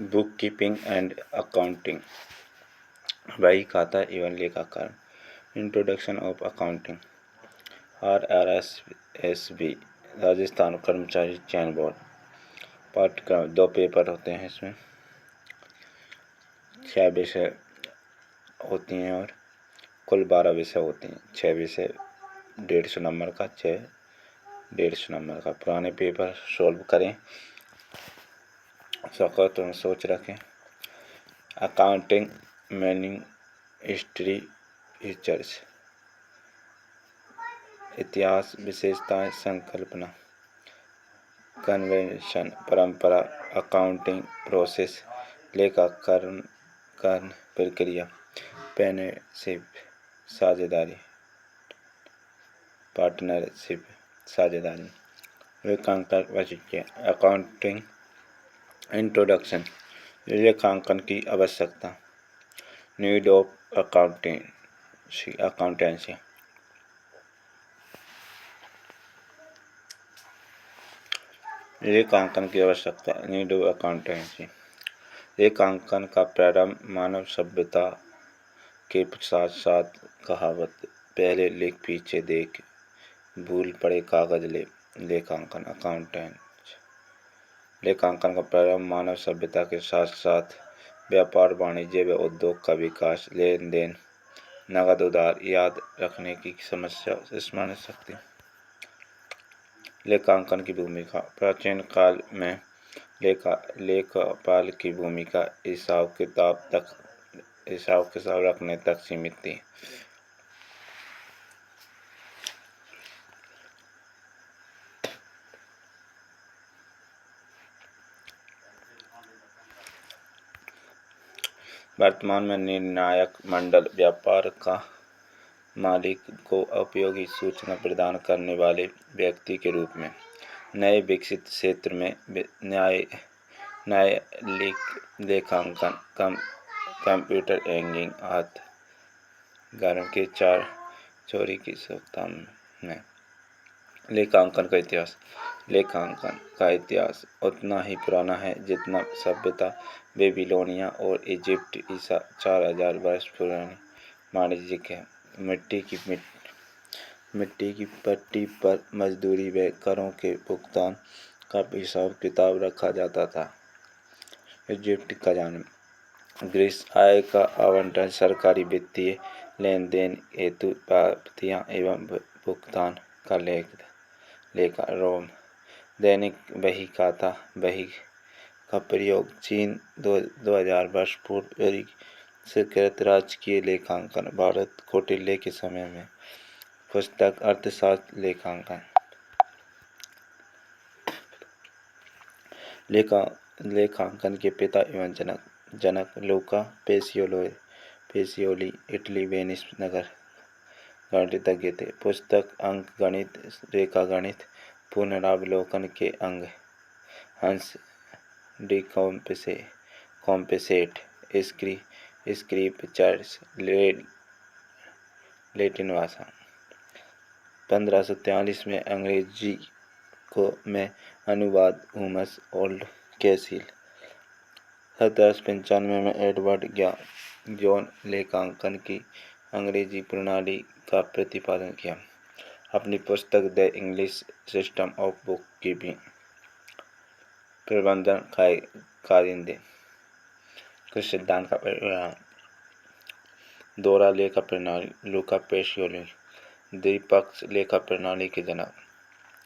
Book keeping and accounting, बही खाता एवं लेखाकरण। Introduction of accounting. RRSSB Rajasthan कर्मचारी चयन बोर्ड। पाठ्यक्रम 2 पेपर होते हैं, इसमें 6 विषय होती हैं और कुल 12 विषय होते हैं। 6 विषय 150 नंबर का, 6 150 नंबर का। पुराने पेपर सॉल्व करें, सखत सोच रखें। अकाउंटिंग मीनिंग, हिस्ट्री, फीचर्स, इतिहास, विशेषताएं, संकल्पना, कन्वेंशन, परंपरा, अकाउंटिंग प्रोसेस, लेखाकरण प्रक्रिया, पेनशिप, साझेदारी, पार्टनरशिप, साझेदारी। लेखांकन वैशिष्ट्य। अकाउंटिंग इंट्रोडक्शन, लेखांकन की आवश्यकता। Need of accountancy. लेखांकन की आवश्यकता। Need of accountancy. लेखांकन का प्रारंभ मानव सभ्यता के साथ साथ कहावत पहले लिख पीछे देख, भूल पड़े कागज ले। लेखांकन अकाउंटेंट। लेखांकन का प्रारंभ मानव सभ्यता के साथ साथ व्यापार, वाणिज्य व उद्योग का विकास, लेन देन, नगद उधार, याद रखने की समस्या, स्मरण शक्ति। लेखांकन की भूमिका। प्राचीन काल में लेखापाल की भूमिका हिसाब किताब रखने तक सीमित थी। वर्तमान में निर्णायक मंडल व्यापार का मालिक को उपयोगी सूचना प्रदान करने वाले व्यक्ति के रूप में नए विकसित क्षेत्र में न्यायिक लेखांकन कंप्यूटर एंगिंग हाथ गारों के चार चोरी की सप्ताह में। लेखांकन का इतिहास। लेखांकन का इतिहास उतना ही पुराना है जितना सभ्यता बेबीलोनिया और इजिप्ट। ईसा 4000 वर्ष पुरानी वाणिज्यिक है। मिट्टी की पट्टी पर मजदूरी व करों के भुगतान का हिसाब किताब रखा जाता था। इजिप्ट का जन्म। ग्रीस आय का आवंटन, सरकारी वित्तीय लेन देन हेतु प्राप्तियां एवं भुगतान का लेखा। रोम। दैनिक बही खाता बही का प्रयोग। चीन 2000 वर्ष पूर्व स्वीकृत राजकीय लेखांकन। भारत कौटिल्य के समय में। पुस्तक अर्थशास्त्र लेखांकन। लेखांकन के पिता एवं जनक लूका पेसियोली इटली वेनिस नगर गणितज्ञ थे। पुस्तक अंक गणित, रेखा गणित, पुनरावलोकन के अंग। हंस डी कॉम्पेसेट, स्क्रिप्चर्स, लैटिन भाषा। 1543 में अंग्रेजी में अनुवाद थॉमस ओल्ड कैसिल। 1795 में एडवर्ड जॉन लेखांकन की अंग्रेजी प्रणाली का प्रतिपादन किया। अपनी पुस्तक the English system of book keeping प्रबंधन कारिंदे कुछ सिद्धांत का परिणाम। दोहरा लेखा प्रणाली लूका पेसियोली। द्विपक्ष लेखा प्रणाली के जनक।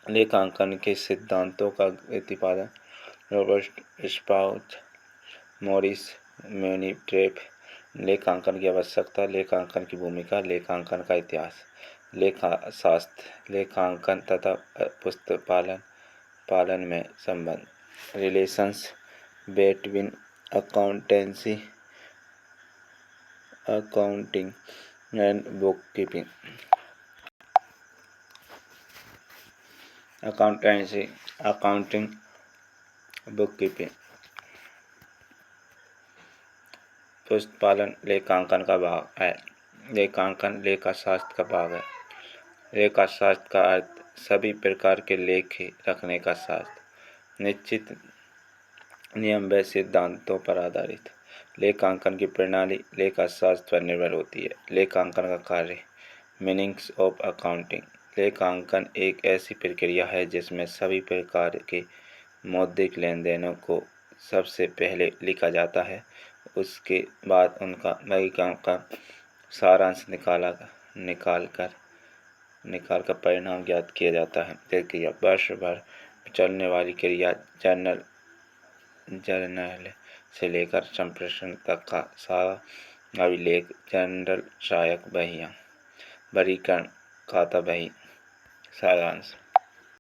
लेखांकन के सिद्धांतों का प्रतिपादन रॉबर्ट स्पाउच, मॉरिस मैनीट्रेप। लेखांकन की आवश्यकता। लेखांकन की भूमिका। लेखांकन का इतिहास। लेखाशास्त्र लेखांकन तथा पुस्तक पालन में संबंध। Relations between accountancy accounting and book keeping. Accountancy accounting book keeping. पुस्तक पालन लेखांकन का भाग है। लेखांकन लेखाशास्त्र का भाग है। लेखाशास्त्र का अर्थ सभी प्रकार के लेखे रखने का शास्त्र। निश्चित नियम व सिद्धांतों पर आधारित। लेखांकन की प्रणाली लेखाशास्त्र पर निर्भर होती है। लेखांकन का कार्य। Meanings of accounting. लेखांकन एक ऐसी प्रक्रिया है जिसमें सभी प्रकार के मौद्रिक लेन देनों को सबसे पहले लिखा जाता है। उसके बाद उनका का सारांश निकाल कर परिणाम ज्ञात किया जाता है। प्रक्रिया वर्ष भर चलने वाली क्रिया जर्नल से लेकर संप्रेषण तक का सारा अभिलेख, जनरल सहायक बहियाँ, वर्गीकरण, खाता बही, सारांश।